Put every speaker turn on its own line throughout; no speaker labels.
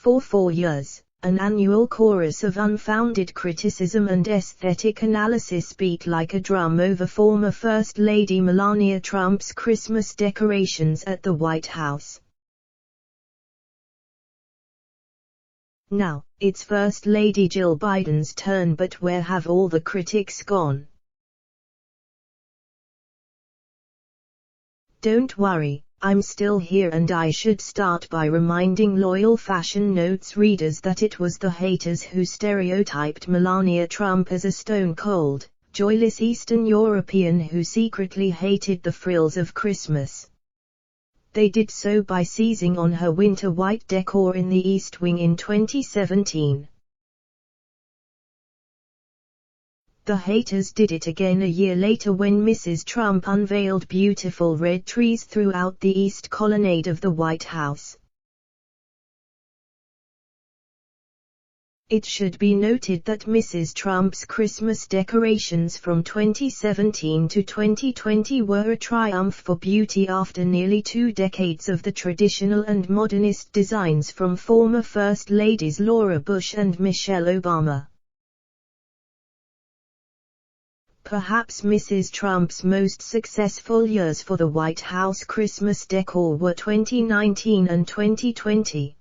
For 4 years, an annual chorus of unfounded criticism and aesthetic analysis beat like a drum over former First Lady Melania Trump's Christmas decorations at the White House. Now, it's First Lady Jill Biden's turn, but where have all the critics gone? Don't worry, I'm still here, and I should start by reminding loyal Fashion Notes readers that it was the haters who stereotyped Melania Trump as a stone-cold, joyless Eastern European who secretly hated the frills of Christmas. They did so by seizing on her winter white decor in the East Wing in 2017. The haters did it again a year later when Mrs. Trump unveiled beautiful red trees throughout the East Colonnade of the White House. It should be noted that Mrs. Trump's Christmas decorations from 2017 to 2020 were a triumph for beauty after nearly 2 decades of the traditional and modernist designs from former First Ladies Laura Bush and Michelle Obama. Perhaps Mrs. Trump's most successful years for the White House Christmas decor were 2019 and 2020.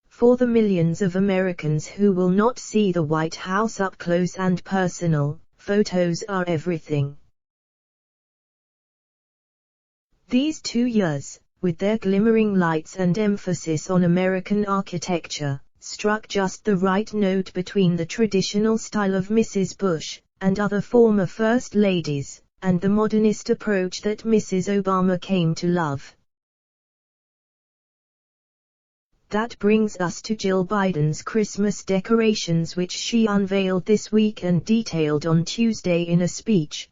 For the millions of Americans who will not see the White House up close and personal, photos are everything. These 2 years, with their glimmering lights and emphasis on American architecture, struck just the right note between the traditional style of Mrs. Bush and other former First Ladies, and the modernist approach that Mrs. Obama came to love. That brings us to Jill Biden's Christmas decorations, which she unveiled this week and detailed on Tuesday in a speech.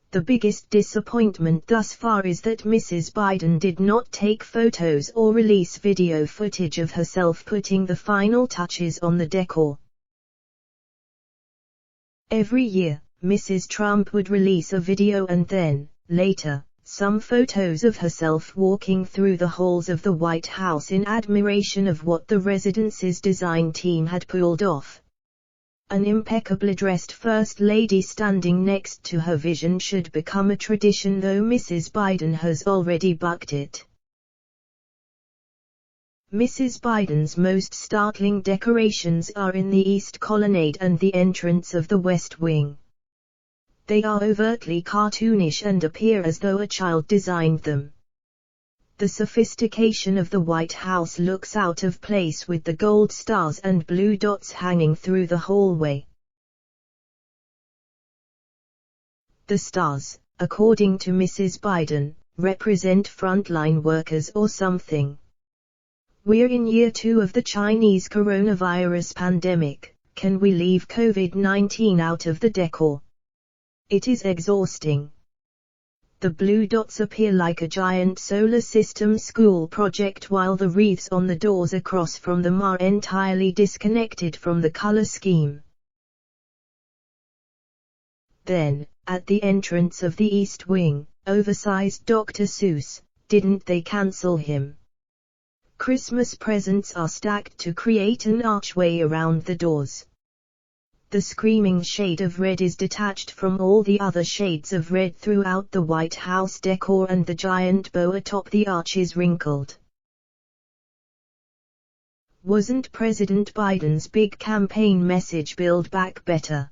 The biggest disappointment thus far is that Mrs. Biden did not take photos or release video footage of herself putting the final touches on the decor. Every year, Mrs. Trump would release a video and then, later, some photos of herself walking through the halls of the White House in admiration of what the residence's design team had pulled off. An impeccably dressed First Lady standing next to her vision should become a tradition, though Mrs. Biden has already bucked it. Mrs. Biden's most startling decorations are in the East Colonnade and the entrance of the West Wing. They are overtly cartoonish and appear as though a child designed them. The sophistication of the White House looks out of place with the gold stars and blue dots hanging through the hallway. The stars, according to Mrs. Biden, represent frontline workers or something. We're in year 2 of the Chinese coronavirus pandemic. Can we leave COVID-19 out of the decor? It is exhausting. The blue dots appear like a giant solar system school project, while the wreaths on the doors across from them are entirely disconnected from the color scheme. Then, at the entrance of the East Wing, oversized Dr. Seuss, didn't they cancel him? Christmas presents are stacked to create an archway around the doors. The screaming shade of red is detached from all the other shades of red throughout the White House decor, and the giant bow atop the arch is wrinkled. Wasn't President Biden's big campaign message "Build Back Better"?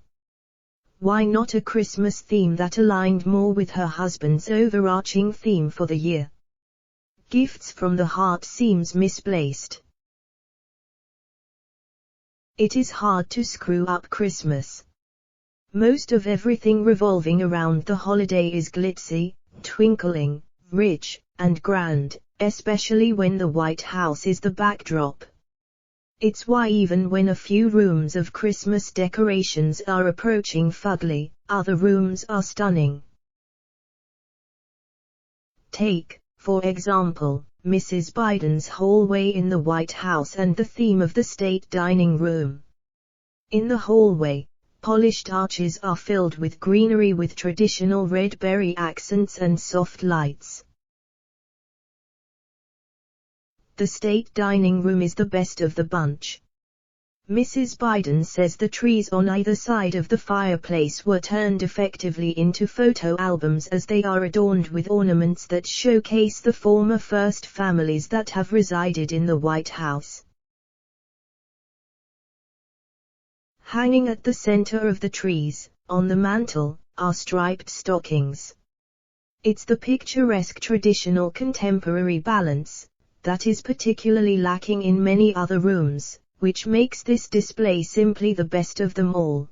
Why not a Christmas theme that aligned more with her husband's overarching theme for the year? Gifts from the heart seems misplaced. It is hard to screw up Christmas. Most of everything revolving around the holiday is glitzy, twinkling, rich, and grand, especially when the White House is the backdrop. It's why even when a few rooms of Christmas decorations are approaching fugly, other rooms are stunning. Take, for example, Mrs. Biden's hallway in the White House and the theme of the state dining room. In the hallway, polished arches are filled with greenery with traditional red berry accents and soft lights. The state dining room is the best of the bunch. Mrs. Biden says the trees on either side of the fireplace were turned effectively into photo albums as they are adorned with ornaments that showcase the former first families that have resided in the White House. Hanging at the center of the trees, on the mantel, are striped stockings. It's the picturesque traditional contemporary balance that is particularly lacking in many other rooms, which makes this display simply the best of them all.